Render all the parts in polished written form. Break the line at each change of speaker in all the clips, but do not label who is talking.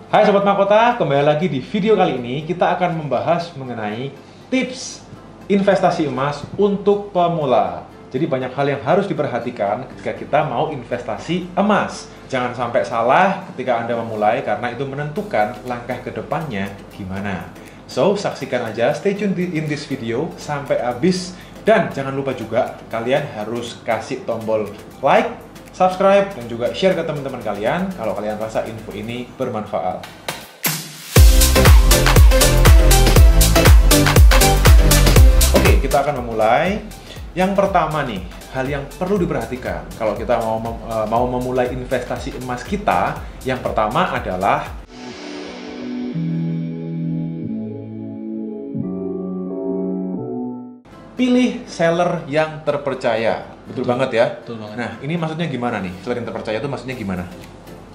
Hai Sobat Mahkota, kembali lagi di video kali ini kita akan membahas mengenai tips investasi emas untuk pemula. Jadi banyak hal yang harus diperhatikan ketika kita mau investasi emas. Jangan sampai salah ketika Anda memulai karena itu menentukan langkah ke depannya gimana. So, saksikan aja, stay tune in this video sampai habis. Dan jangan lupa juga kalian harus kasih tombol like, subscribe, dan juga share ke teman-teman kalian kalau kalian rasa info ini bermanfaat. Oke, kita akan memulai. Yang pertama nih, hal yang perlu diperhatikan kalau kita mau memulai investasi emas kita, yang pertama adalah pilih seller yang terpercaya. Betul banget ya?
Betul banget.
Nah, ini maksudnya gimana nih? Seller yang terpercaya itu maksudnya gimana?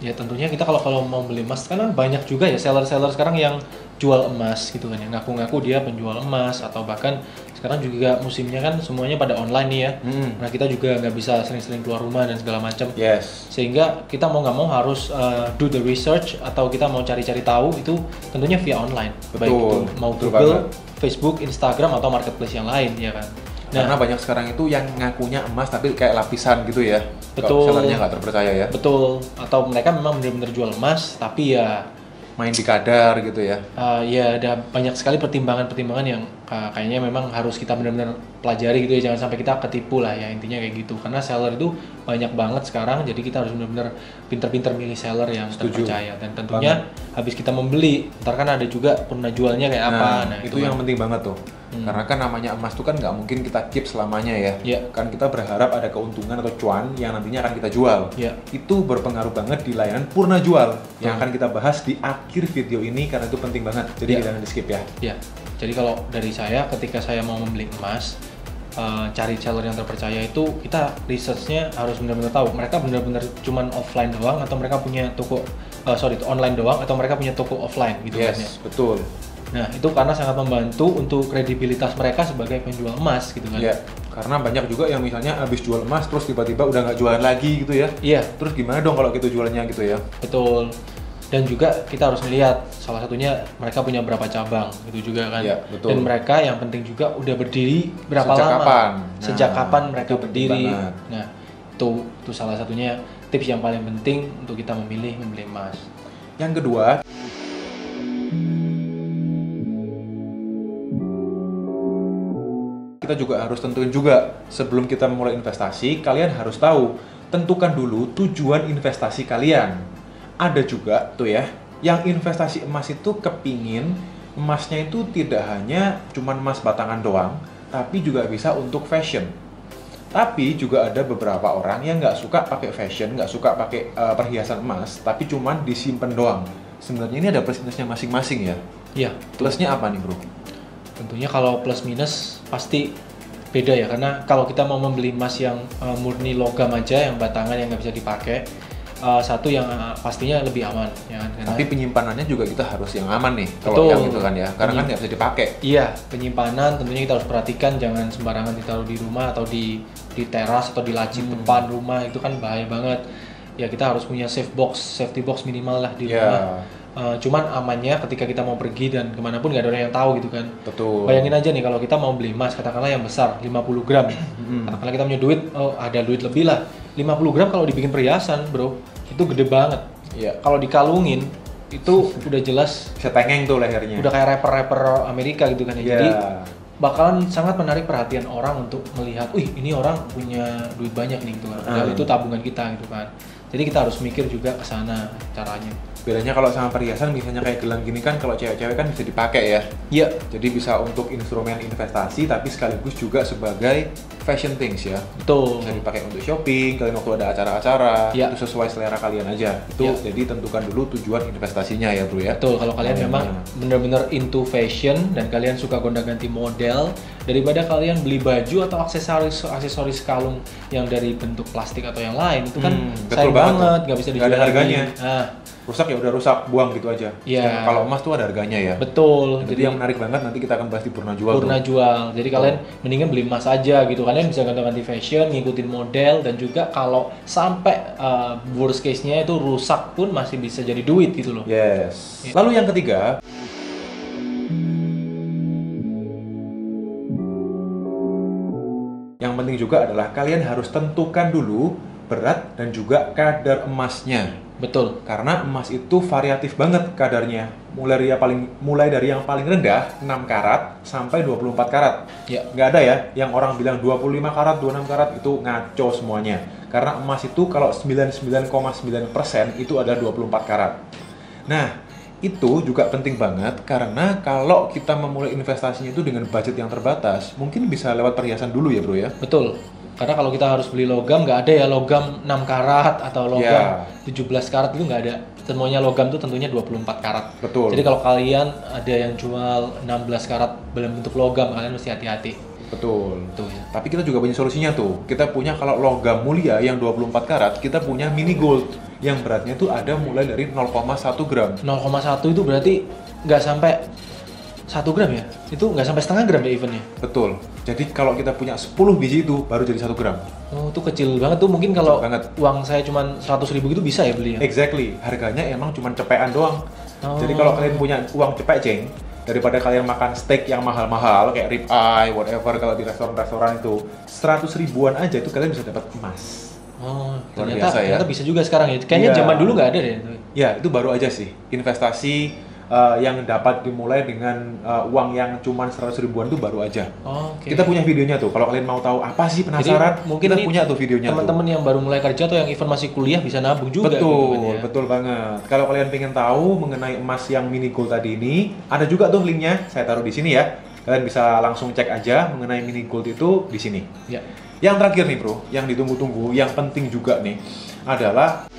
Ya tentunya kita kalau mau beli emas kan banyak juga ya seller-seller sekarang yang jual emas gitu kan, yang ngaku-ngaku dia penjual emas, atau bahkan sekarang juga musimnya kan semuanya pada online nih ya. Nah kita juga nggak bisa sering-sering keluar rumah dan segala macam.
Yes.
Sehingga kita mau nggak mau harus do the research, atau kita mau cari-cari tahu itu tentunya via online.
Betul.
Baik itu mau
Betul
Google,
banget.
Facebook, Instagram, atau marketplace yang lain ya kan.
Karena banyak sekarang itu yang ngakunya emas tapi kayak lapisan gitu ya.
Betul.
Kalau sellernya nggak terpercaya ya.
Betul. Atau mereka memang benar-benar jual emas tapi ya
Main di kadar gitu ya.
ya ada banyak sekali pertimbangan-pertimbangan yang kayaknya memang harus kita benar-benar pelajari gitu ya, jangan sampai kita ketipu lah ya, intinya kayak gitu. Karena seller itu banyak banget sekarang, jadi kita harus benar-benar pinter-pinter milih seller yang terpercaya. Dan tentunya habis kita membeli, ntar kan ada juga pernah jualnya kayak apa.
Nah, itu yang penting banget tuh. Karena kan namanya emas itu kan nggak mungkin kita keep selamanya ya.
Iya.
Kan kita berharap ada keuntungan atau cuan yang nantinya akan kita jual.
Iya.
Itu berpengaruh banget di layanan Purna Jual yang akan kita bahas di akhir video ini karena itu penting banget. Jadi jangan di skip ya.
Ya, jadi kalau dari saya ketika saya mau membeli emas, cari seller yang terpercaya itu kita researchnya harus benar-benar tahu mereka benar-benar cuman offline doang atau mereka punya toko online doang, atau mereka punya toko offline gitu kan ya.
Yes, betul.
Nah itu karena sangat membantu untuk kredibilitas mereka sebagai penjual emas gitu kan.
Iya, karena banyak juga yang misalnya habis jual emas terus tiba-tiba udah nggak jualan lagi gitu ya.
Iya.
Terus gimana dong kalau gitu jualannya gitu ya?
Betul. Dan juga kita harus melihat salah satunya mereka punya berapa cabang gitu juga kan.
Iya, betul.
Dan mereka yang penting juga udah berdiri berapa
Sejak
lama.
kapan?
Sejak
Nah,
kapan mereka
itu penting
berdiri.
banget.
Nah, itu salah satunya tips yang paling penting untuk kita membeli emas.
Yang kedua, kita juga harus tentuin juga sebelum kita memulai investasi, kalian harus tahu, tentukan dulu tujuan investasi kalian. Ada juga tuh ya, yang investasi emas itu kepingin emasnya itu tidak hanya cuman emas batangan doang, tapi juga bisa untuk fashion. Tapi juga ada beberapa orang yang nggak suka pakai fashion, nggak suka pakai perhiasan emas, tapi cuman disimpan doang. Sebenarnya ini ada plus minusnya masing-masing ya.
Iya.
Plusnya apa nih bro?
Tentunya kalau plus minus pasti beda ya, karena kalau kita mau membeli emas yang murni logam aja, yang batangan yang nggak bisa dipakai, satu yang pastinya lebih aman ya kan. Karena,
Tapi penyimpanannya juga kita harus yang aman nih,
Betul.
kalau yang itu kan ya, karena kan nggak bisa dipakai.
iya, penyimpanan tentunya kita harus perhatikan, jangan sembarangan ditaruh di rumah atau di teras atau di laci depan rumah, itu kan bahaya banget. Ya kita harus punya safety box minimal lah di
Iya.
rumah. Cuman amannya ketika kita mau pergi dan kemanapun nggak ada orang yang tahu gitu kan.
Betul.
Bayangin aja nih kalau kita mau beli emas katakanlah yang besar 50 gram. Katakanlah kita punya duit, ada duit lebih lah. 50 gram kalau dibikin perhiasan bro, itu gede banget.
Iya.
Kalau dikalungin itu udah jelas
Bisa tengeng tuh lehernya.
udah kayak rapper-rapper Amerika gitu kan ya.
Iya.
Jadi bakalan sangat menarik perhatian orang untuk melihat, wih ini orang punya duit banyak nih gitu kan. Padahal itu tabungan kita gitu kan. Jadi kita harus mikir juga ke sana caranya.
Bedanya kalau sama perhiasan, misalnya kayak gelang gini kan, kalau cewek-cewek kan bisa dipakai ya.
Iya.
Jadi bisa untuk instrumen investasi, tapi sekaligus juga sebagai fashion things ya.
Betul.
Bisa dipakai untuk shopping, kalian waktu ada acara-acara,
Iya.
itu sesuai selera kalian aja. Itu
Iya.
jadi tentukan dulu tujuan investasinya ya bro ya.
Betul, kalau kalian memang benar-benar into fashion dan kalian suka gonta-ganti model, daripada kalian beli baju atau aksesoris kalung yang dari bentuk plastik atau yang lain, itu kan
betul
sayang
banget
banget,
tuh.
nggak bisa
Nggak
dijual
ada
lagi.
harganya.
Nah,
Rusak ya udah rusak, buang gitu aja.
Iya.
Sedangkan kalau emas tuh ada harganya ya.
betul.
Jadi yang menarik banget nanti kita akan bahas di Purna Jual.
Purna
tuh.
jual. Jadi kalian mendingan beli emas aja gitu kan kalian bisa ganti-ganti fashion, ngikutin model, dan juga kalau sampai worst case-nya itu rusak pun masih bisa jadi duit gitu loh.
Yes. Lalu yang ketiga, yang penting juga adalah kalian harus tentukan dulu berat dan juga kadar emasnya.
Betul.
Karena emas itu variatif banget kadarnya. Mulai dari yang paling rendah 6 karat sampai 24 karat.
Ya.
Nggak ada ya yang orang bilang 25 karat, 26 karat itu ngaco semuanya. Karena emas itu kalau 99,9% itu adalah 24 karat. Nah, itu juga penting banget karena kalau kita memulai investasinya itu dengan budget yang terbatas, mungkin bisa lewat perhiasan dulu ya bro ya.
Betul. Karena kalau kita harus beli logam, nggak ada ya logam 6 karat atau logam 17 karat, itu nggak ada. Semuanya logam itu tentunya 24 karat.
Betul.
Jadi kalau kalian ada yang jual 16 karat dalam bentuk logam, kalian mesti hati-hati.
Betul.
Tuh ya.
Tapi kita juga punya solusinya tuh. Kita punya kalau logam mulia yang 24 karat, kita punya mini gold yang beratnya tuh ada mulai dari 0,1 gram.
0,1 itu berarti nggak sampai 1 gram ya? Itu nggak sampai setengah gram ya eventnya?
Betul. Jadi kalau kita punya 10 biji itu baru jadi 1 gram.
Oh, itu kecil banget tuh. Mungkin kalau
banget.
uang saya cuma 100.000 gitu bisa ya beli ya?
Exactly. Harganya emang cuma cepean doang.
Oh.
Jadi kalau kalian punya uang cepek, ceng, daripada kalian makan steak yang mahal-mahal kayak rib eye, whatever, kalau di restoran-restoran itu 100 ribuan aja itu kalian bisa dapat emas.
Oh,
Luar
ternyata,
biasa ya.
ternyata bisa juga sekarang ya. Kayaknya
Iya.
zaman dulu nggak ada deh.
Ya, itu baru aja sih. Investasi yang dapat dimulai dengan uang yang cuma 100 ribuan itu baru aja.
Oh, oke.
Kita punya videonya tuh. Kalau kalian mau tahu apa sih penasaran,
Jadi, mungkin
kita
ini
punya tuh videonya tuh.
teman-teman yang baru mulai kerja atau yang event masih kuliah bisa nabung juga.
Betul,
gitu kan ya.
betul banget. Kalau kalian pengen tahu mengenai emas yang mini gold tadi ini, ada juga tuh linknya. Saya taruh di sini ya. Kalian bisa langsung cek aja mengenai mini gold itu di sini.
Ya.
Yang terakhir nih bro, yang ditunggu-tunggu, yang penting juga nih adalah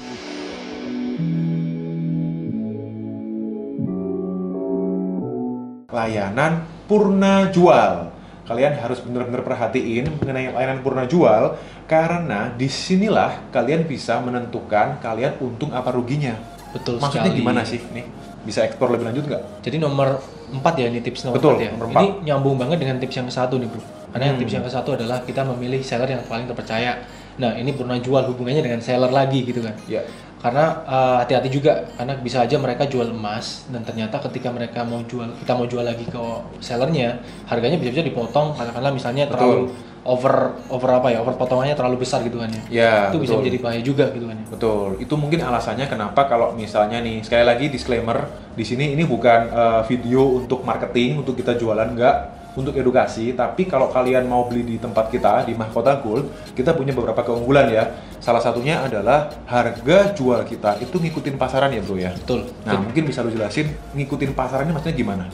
layanan purna jual. Kalian harus benar-benar perhatiin mengenai layanan purna jual karena disinilah kalian bisa menentukan kalian untung apa ruginya.
Betul
Maksudnya
sekali.
gimana sih nih? Bisa eksplor lebih lanjut nggak?
Jadi nomor 4 ya, ini tips nomor
Betul,
4 ya.
nomor
Ini nyambung banget dengan tips yang ke-1 nih bro. Karena yang tips yang ke-1 adalah kita memilih seller yang paling terpercaya. Nah ini purna jual hubungannya dengan seller lagi gitu kan.
Ya.
Karena hati-hati juga, karena bisa aja mereka jual emas dan ternyata ketika mereka mau jual, kita mau jual lagi ke sellernya, harganya bisa-bisa dipotong, katakanlah misalnya terlalu over potongannya terlalu besar gitu kan ya.
Ya,
Itu bisa
betul.
menjadi bahaya juga gitu kan ya.
Betul, itu mungkin alasannya kenapa kalau misalnya nih, sekali lagi disclaimer, di sini ini bukan video untuk marketing, untuk kita jualan, enggak, untuk edukasi, tapi kalau kalian mau beli di tempat kita, di Mahkota Gold, kita punya beberapa keunggulan ya. Salah satunya adalah harga jual kita itu ngikutin pasaran ya bro ya.
Betul.
Nah mungkin bisa lu jelasin ngikutin pasarannya maksudnya gimana?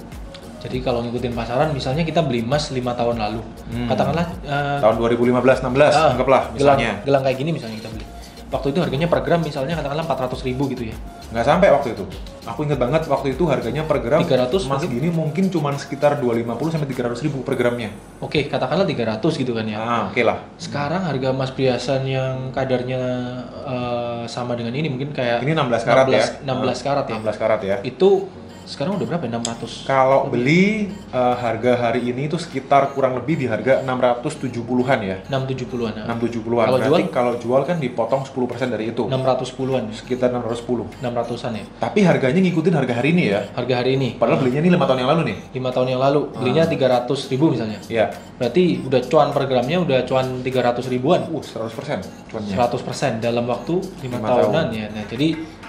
Jadi kalau ngikutin pasaran, misalnya kita beli emas 5 tahun lalu, katakanlah
Tahun 2015-16 anggaplah misalnya.
gelang kayak gini misalnya kita beli. Waktu itu harganya per gram misalnya katakanlah 400.000 gitu ya.
Nggak sampai waktu itu. Aku inget banget waktu itu harganya per gram
300
emas gini mungkin cuma sekitar 250 sampai 300 ribu per gramnya.
Oke, katakanlah 300 gitu kan ya.
Oke lah.
Sekarang harga emas perhiasan yang kadarnya sama dengan ini mungkin kayak
Ini 16 karat ya.
16 karat ya.
16 karat ya.
Itu sekarang udah berapa ya? 600.
Kalau beli harga hari ini itu sekitar kurang lebih di harga 670-an ya.
670-an. Ya.
670-an.
Kalau
Berarti
jual?
kalau jual kan dipotong 10% dari itu.
610-an.
Sekitar 610.
600-an ya.
Tapi harganya ngikutin harga hari ini ya.
Harga hari ini.
Padahal belinya ini 5 tahun yang lalu nih.
5 tahun yang lalu belinya 300.000 misalnya.
Iya.
Berarti udah cuan per gramnya udah cuan 300 ribuan.
100% cuannya.
100% dalam waktu 5
5
tahunan
tahun.
ya. Nah, jadi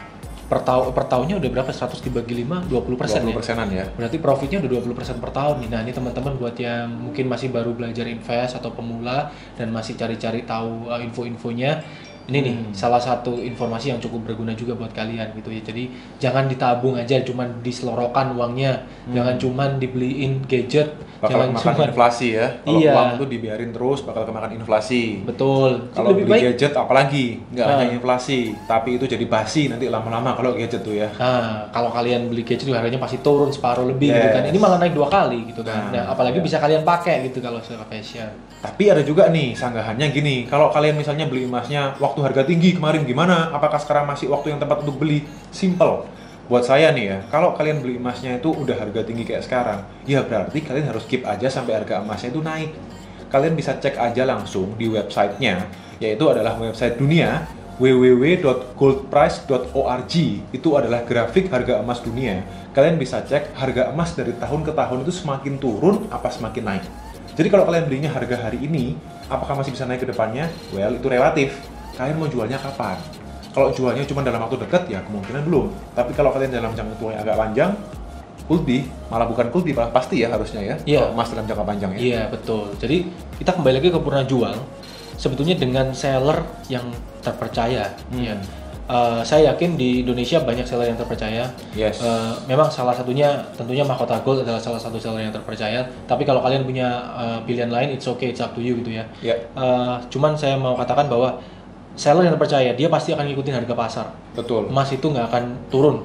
per tahunnya udah berapa? 100 dibagi 5, 20%
20%-an
ya.
ya.
Berarti profitnya udah 20% per tahun nih. Nah, ini teman-teman buat yang mungkin masih baru belajar invest atau pemula dan masih cari-cari tahu info-infonya. Ini nih salah satu informasi yang cukup berguna juga buat kalian gitu ya. Jadi jangan ditabung aja, cuman diselorokan uangnya. Jangan cuman dibeliin gadget,
Bakal
jangan
kemakan
cuman
inflasi ya. Kalau
Iya.
uang itu dibiarin terus bakal kemakan inflasi.
betul.
Kalau
Lebih
beli
baik.
gadget apalagi nggak
Ah.
hanya inflasi, tapi itu jadi basi nanti lama-lama kalau gadget tuh ya.
Nah, kalau kalian beli gadget juga harganya pasti turun separuh lebih gitu kan.
Yes.
Ini malah naik 2 kali gitu kan.
Nah,
Nah, apalagi
iya.
bisa kalian pakai gitu kalau secara fashion.
Tapi ada juga nih sanggahannya gini, kalau kalian misalnya beli emasnya waktu harga tinggi kemarin gimana? Apakah sekarang masih waktu yang tepat untuk beli? Simple. Buat saya nih ya, kalau kalian beli emasnya itu udah harga tinggi kayak sekarang, ya berarti kalian harus keep aja sampai harga emasnya itu naik. kalian bisa cek aja langsung di websitenya, yaitu adalah website dunia www.goldprice.org. Itu adalah grafik harga emas dunia. Kalian bisa cek harga emas dari tahun ke tahun itu semakin turun apa semakin naik. Jadi kalau kalian belinya harga hari ini, apakah masih bisa naik ke depannya? Well, itu relatif. Kalian mau jualnya kapan? Kalau jualnya cuma dalam waktu dekat, ya kemungkinan belum. Tapi kalau kalian dalam jangka waktu yang agak panjang, could be, malah bukan could be, pasti ya harusnya ya, kalau emas dalam jangka panjang ya.
Iya, betul. Jadi kita kembali lagi ke purna jual, sebetulnya dengan seller yang terpercaya. Ya. Saya yakin di Indonesia banyak seller yang terpercaya.
Yes.
Memang salah satunya tentunya Mahkota Gold adalah salah satu seller yang terpercaya. Tapi kalau kalian punya pilihan lain, it's okay, it's up to you gitu ya.
Yeah.
Cuman saya mau katakan bahwa seller yang terpercaya, dia pasti akan ngikutin harga pasar.
Betul.
Emas itu nggak akan turun.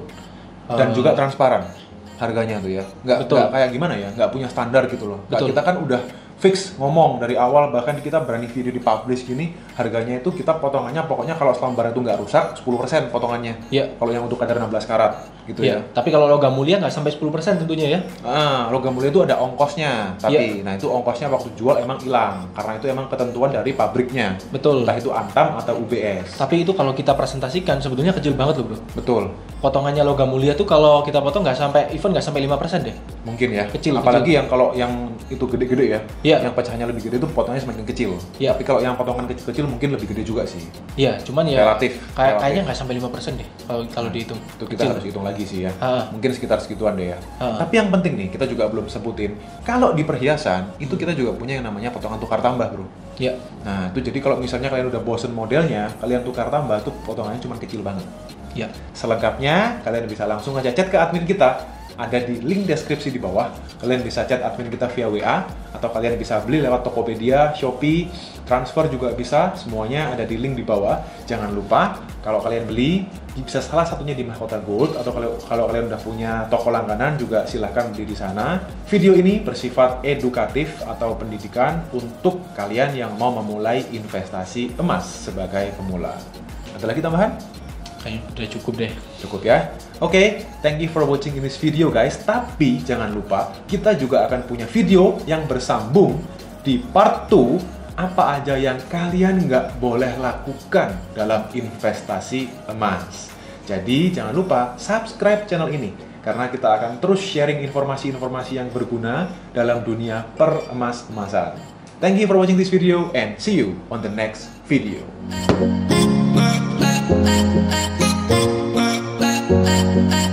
Dan juga transparan harganya tuh ya. Nggak kayak gimana ya, nggak punya standar gitu loh. Kita kan udah fix ngomong dari awal, bahkan kita berani video di publish gini, harganya itu kita potongannya pokoknya kalau selama barang itu nggak rusak 10% potongannya.
Iya.
Kalau yang untuk kadar 16 karat gitu ya.
Tapi kalau logam mulia nggak sampai 10% tentunya ya.
Logam mulia itu ada ongkosnya, tapi nah itu ongkosnya waktu jual emang hilang karena itu emang ketentuan dari pabriknya.
Betul.
Entah itu Antam atau UBS.
Tapi itu kalau kita presentasikan sebetulnya kecil banget loh bro.
Betul.
Potongannya logam mulia tuh kalau kita potong nggak sampai 5% deh.
Mungkin ya.
Kecil.
Apalagi yang kalau yang itu gede-gede ya.
Iya.
Yang pecahannya lebih gede itu potongnya semakin kecil.
Iya.
Tapi kalau yang potongan kecil-kecil mungkin lebih gede juga sih.
Iya, cuman ya
relatif.
Kayaknya nggak sampai 5% deh kalau dihitung.
Itu kita harus hitung lagi sih ya. Mungkin sekitar segituan deh ya. Tapi yang penting nih, kita juga belum sebutin. Kalau di perhiasan, itu kita juga punya yang namanya potongan tukar tambah, bro.
Iya.
Nah, itu jadi kalau misalnya kalian udah bosen modelnya, kalian tukar tambah tuh potongannya cuma kecil banget.
Iya.
Selengkapnya, kalian bisa langsung aja chat ke admin kita. Ada di link deskripsi di bawah. Kalian bisa chat admin kita via WA, atau kalian bisa beli lewat Tokopedia, Shopee, transfer juga bisa. Semuanya ada di link di bawah. Jangan lupa, kalau kalian beli, bisa salah satunya di Mahkota Gold, atau kalau kalian udah punya toko langganan juga silahkan beli di sana. Video ini bersifat edukatif atau pendidikan untuk kalian yang mau memulai investasi emas sebagai pemula. Ada lagi tambahan?
Kayaknya udah cukup deh.
Cukup ya? Oke, thank you for watching in this video guys. Tapi jangan lupa, kita juga akan punya video yang bersambung di part 2. Apa aja yang kalian nggak boleh lakukan dalam investasi emas. Jadi jangan lupa subscribe channel ini, karena kita akan terus sharing informasi-informasi yang berguna dalam dunia per-emas-emasan. Thank you for watching this video and see you on the next video.
I